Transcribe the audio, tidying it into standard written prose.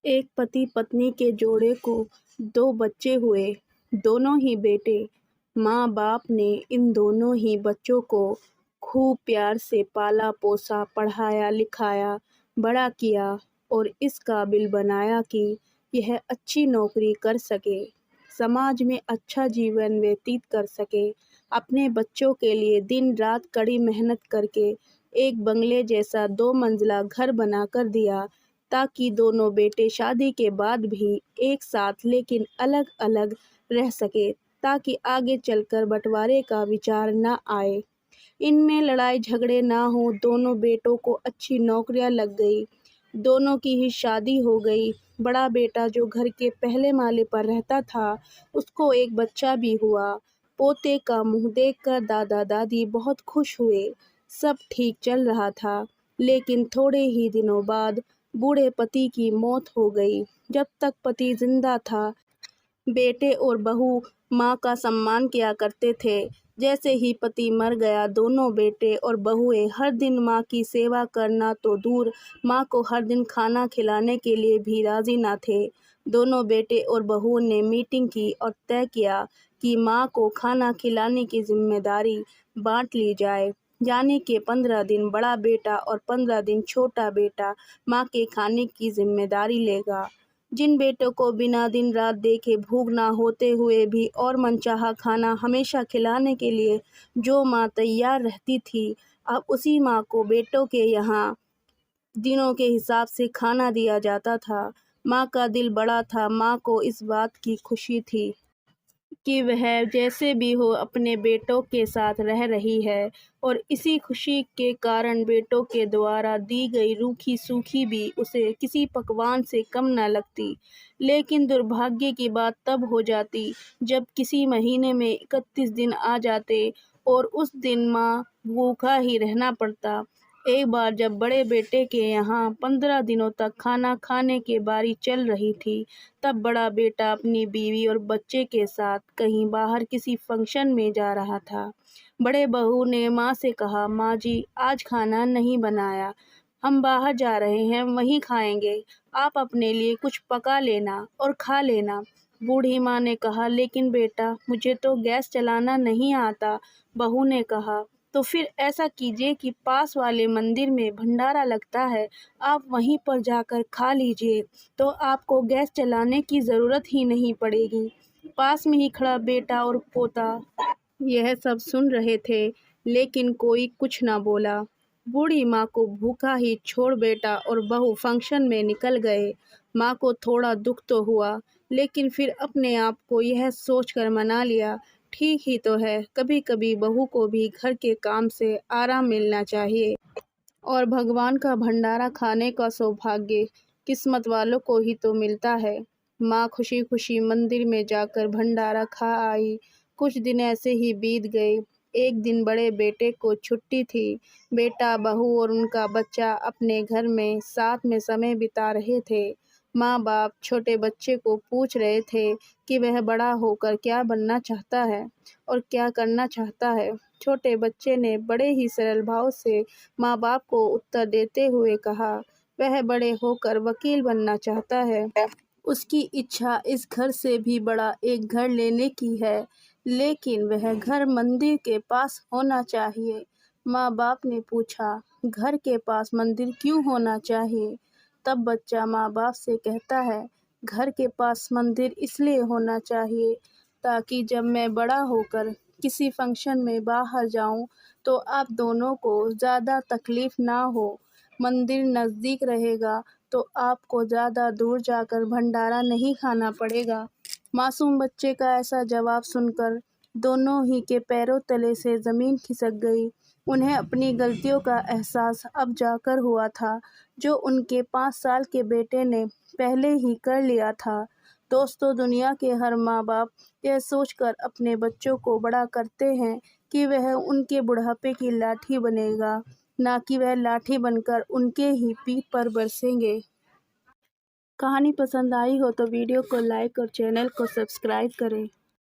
एक पति पत्नी के जोड़े को 2 बच्चे हुए, दोनों ही बेटे। माँ बाप ने इन दोनों ही बच्चों को खूब प्यार से पाला पोसा, पढ़ाया लिखाया, बड़ा किया और इस काबिल बनाया कि यह अच्छी नौकरी कर सके, समाज में अच्छा जीवन व्यतीत कर सके। अपने बच्चों के लिए दिन रात कड़ी मेहनत करके एक बंगले जैसा 2 मंजिला घर बनाकर दिया, ताकि दोनों बेटे शादी के बाद भी एक साथ लेकिन अलग अलग रह सके, ताकि आगे चलकर बंटवारे का विचार न आए, इनमें लड़ाई झगड़े ना हो। दोनों बेटों को अच्छी नौकरियां लग गई, दोनों की ही शादी हो गई। बड़ा बेटा जो घर के पहले माले पर रहता था, उसको एक बच्चा भी हुआ। पोते का मुंह देखकर दादा दादी बहुत खुश हुए। सब ठीक चल रहा था, लेकिन थोड़े ही दिनों बाद बूढ़े पति की मौत हो गई। जब तक पति जिंदा था, बेटे और बहू माँ का सम्मान किया करते थे। जैसे ही पति मर गया, दोनों बेटे और बहुएं हर दिन माँ की सेवा करना तो दूर, माँ को हर दिन खाना खिलाने के लिए भी राजी न थे। दोनों बेटे और बहुओं ने मीटिंग की और तय किया कि माँ को खाना खिलाने की जिम्मेदारी बांट ली जाए। यानी कि 15 दिन बड़ा बेटा और 15 दिन छोटा बेटा माँ के खाने की जिम्मेदारी लेगा। जिन बेटों को बिना दिन रात देखे भूख ना होते हुए भी और मनचाहा खाना हमेशा खिलाने के लिए जो माँ तैयार रहती थी, अब उसी माँ को बेटों के यहाँ दिनों के हिसाब से खाना दिया जाता था। माँ का दिल बड़ा था। माँ को इस बात की खुशी थी कि वह जैसे भी हो अपने बेटों के साथ रह रही है, और इसी खुशी के कारण बेटों के द्वारा दी गई रूखी सूखी भी उसे किसी पकवान से कम न लगती। लेकिन दुर्भाग्य की बात तब हो जाती जब किसी महीने में 31 दिन आ जाते और उस दिन माँ भूखा ही रहना पड़ता। एक बार जब बड़े बेटे के यहाँ 15 दिनों तक खाना खाने की बारी चल रही थी, तब बड़ा बेटा अपनी बीवी और बच्चे के साथ कहीं बाहर किसी फंक्शन में जा रहा था। बड़े बहू ने माँ से कहा, माँ जी आज खाना नहीं बनाया, हम बाहर जा रहे हैं, वहीं खाएंगे, आप अपने लिए कुछ पका लेना और खा लेना। बूढ़ी माँ ने कहा, लेकिन बेटा मुझे तो गैस चलाना नहीं आता। बहू ने कहा, तो फिर ऐसा कीजिए कि पास वाले मंदिर में भंडारा लगता है, आप वहीं पर जाकर खा लीजिए, तो आपको गैस चलाने की ज़रूरत ही नहीं पड़ेगी। पास में ही खड़ा बेटा और पोता यह सब सुन रहे थे, लेकिन कोई कुछ ना बोला। बूढ़ी माँ को भूखा ही छोड़ बेटा और बहू फंक्शन में निकल गए। माँ को थोड़ा दुख तो हुआ, लेकिन फिर अपने आप को यह सोचकर मना लिया, ठीक ही तो है, कभी कभी बहू को भी घर के काम से आराम मिलना चाहिए, और भगवान का भंडारा खाने का सौभाग्य किस्मत वालों को ही तो मिलता है। माँ खुशी खुशी मंदिर में जाकर भंडारा खा आई। कुछ दिन ऐसे ही बीत गए। एक दिन बड़े बेटे को छुट्टी थी। बेटा बहू और उनका बच्चा अपने घर में साथ में समय बिता रहे थे। माँ बाप छोटे बच्चे को पूछ रहे थे कि वह बड़ा होकर क्या बनना चाहता है और क्या करना चाहता है। छोटे बच्चे ने बड़े ही सरल भाव से माँ बाप को उत्तर देते हुए कहा, वह बड़े होकर वकील बनना चाहता है। उसकी इच्छा इस घर से भी बड़ा एक घर लेने की है, लेकिन वह घर मंदिर के पास होना चाहिए। माँ बाप ने पूछा, घर के पास मंदिर क्यों होना चाहिए? तब बच्चा माँ बाप से कहता है, घर के पास मंदिर इसलिए होना चाहिए ताकि जब मैं बड़ा होकर किसी फंक्शन में बाहर जाऊं तो आप दोनों को ज़्यादा तकलीफ ना हो। मंदिर नज़दीक रहेगा तो आपको ज़्यादा दूर जाकर भंडारा नहीं खाना पड़ेगा। मासूम बच्चे का ऐसा जवाब सुनकर दोनों ही के पैरों तले से ज़मीन खिसक गई। उन्हें अपनी गलतियों का एहसास अब जाकर हुआ था, जो उनके 5 साल के बेटे ने पहले ही कर लिया था। दोस्तों, दुनिया के हर माँ बाप यह सोचकर अपने बच्चों को बड़ा करते हैं कि वह उनके बुढ़ापे की लाठी बनेगा, ना कि वह लाठी बनकर उनके ही पीठ पर बरसेंगे। कहानी पसंद आई हो तो वीडियो को लाइक और चैनल को सब्सक्राइब करें।